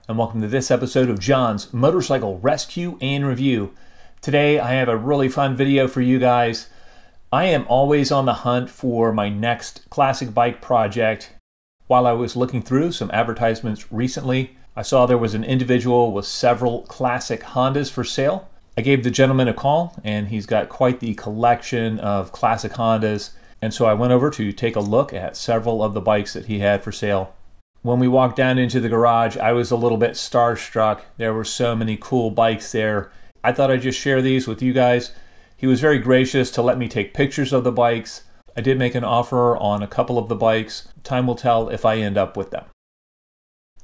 and welcome to this episode of John's Motorcycle Rescue and Review. Today I have a really fun video for you guys. I am always on the hunt for my next classic bike project. While I was looking through some advertisements recently, I saw there was an individual with several classic Hondas for sale. I gave the gentleman a call, and he's got quite the collection of classic Hondas, and so I went over to take a look at several of the bikes that he had for sale. When we walked down into the garage, I was a little bit starstruck. There were so many cool bikes there. I thought I'd just share these with you guys. He was very gracious to let me take pictures of the bikes. I did make an offer on a couple of the bikes. Time will tell if I end up with them.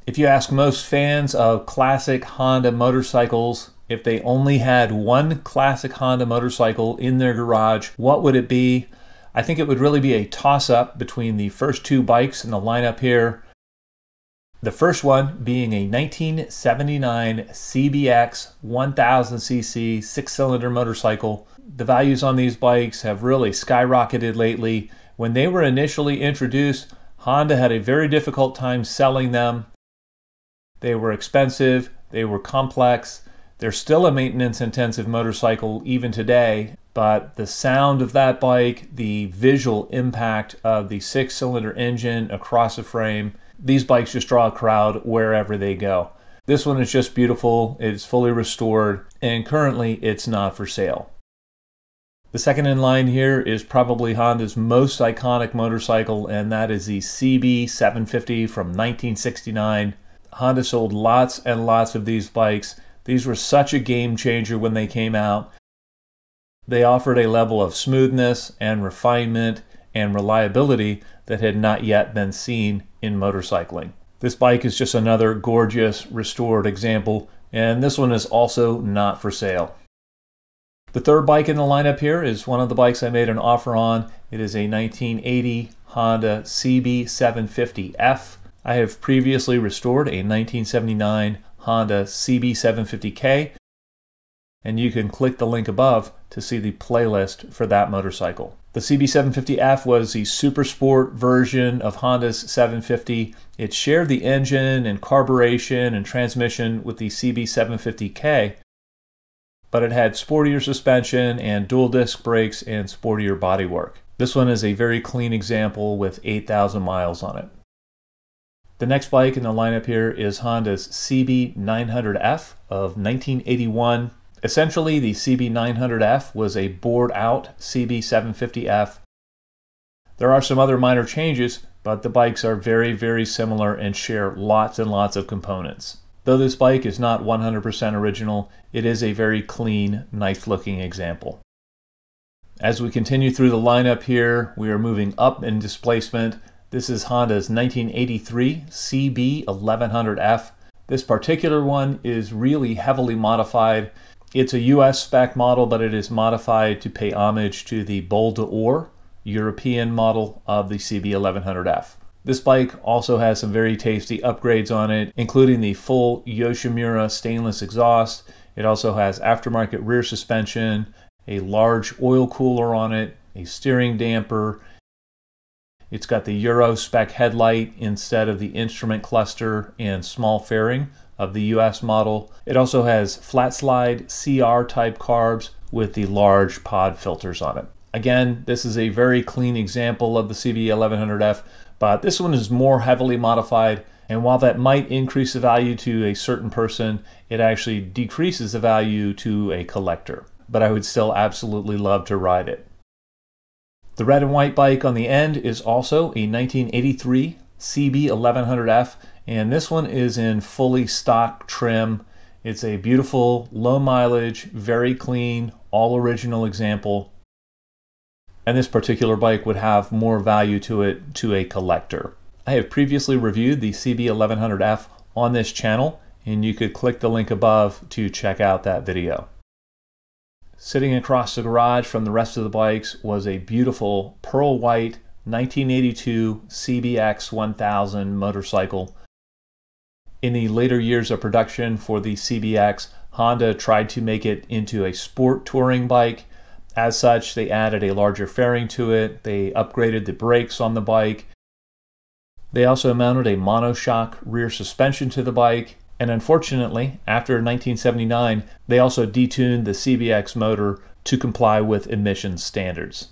If you ask most fans of classic Honda motorcycles, if they only had one classic Honda motorcycle in their garage, what would it be? I think it would really be a toss-up between the first two bikes in the lineup here. The first one being a 1979 CBX 1000cc 6-cylinder motorcycle. The values on these bikes have really skyrocketed lately. When they were initially introduced, Honda had a very difficult time selling them. They were expensive, they were complex. They're still a maintenance-intensive motorcycle even today, but the sound of that bike, the visual impact of the 6-cylinder engine across the frame, these bikes just draw a crowd wherever they go. This one is just beautiful, it's fully restored, and currently it's not for sale. The second in line here is probably Honda's most iconic motorcycle, and that is the CB750 from 1969. Honda sold lots and lots of these bikes. These were such a game changer when they came out. They offered a level of smoothness and refinement and reliability that had not yet been seen in motorcycling. This bike is just another gorgeous restored example, and this one is also not for sale. The third bike in the lineup here is one of the bikes I made an offer on. It is a 1980 Honda CB750F. I have previously restored a 1979 Honda CB750K, and you can click the link above to see the playlist for that motorcycle. The CB750F was the super sport version of Honda's 750. It shared the engine and carburation and transmission with the CB750K, but it had sportier suspension and dual disc brakes and sportier bodywork. This one is a very clean example with 8,000 miles on it. The next bike in the lineup here is Honda's CB900F of 1981. Essentially, the CB900F was a bored-out CB750F. There are some other minor changes, but the bikes are very, very similar and share lots and lots of components. Though this bike is not 100% original, it is a very clean, nice-looking example. As we continue through the lineup here, we are moving up in displacement. This is Honda's 1983 CB1100F. This particular one is really heavily modified. It's a US spec model, but it is modified to pay homage to the Bol d'Or European model of the CB1100F. This bike also has some very tasty upgrades on it, including the full Yoshimura stainless exhaust. It also has aftermarket rear suspension, a large oil cooler on it, a steering damper. It's got the Euro spec headlight instead of the instrument cluster and small fairing of the US model. It also has flat slide CR type carbs with the large pod filters on it. Again, this is a very clean example of the CB1100F, but this one is more heavily modified, and while that might increase the value to a certain person, it actually decreases the value to a collector. But I would still absolutely love to ride it. The red and white bike on the end is also a 1983 CB1100F, and this one is in fully stock trim. It's a beautiful, low mileage, very clean, all original example. And this particular bike would have more value to it to a collector. I have previously reviewed the CB1100F on this channel, and you could click the link above to check out that video. Sitting across the garage from the rest of the bikes was a beautiful pearl white 1982 CBX 1000 motorcycle. In the later years of production for the CBX, Honda tried to make it into a sport touring bike. As such, they added a larger fairing to it, they upgraded the brakes on the bike, They also mounted a monoshock rear suspension to the bike, And unfortunately, after 1979, they also detuned the CBX motor to comply with emissions standards.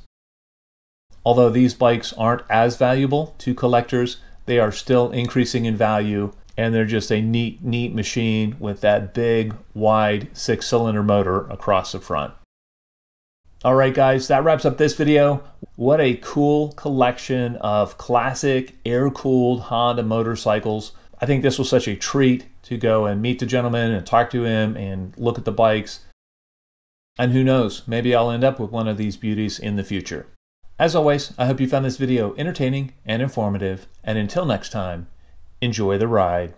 Although these bikes aren't as valuable to collectors, they are still increasing in value, and they're just a neat machine with that big, wide 6-cylinder motor across the front. Alright guys, that wraps up this video. What a cool collection of classic air-cooled Honda motorcycles. I think this was such a treat to go and meet the gentleman and talk to him and look at the bikes. And who knows, maybe I'll end up with one of these beauties in the future. As always, I hope you found this video entertaining and informative, and until next time, enjoy the ride.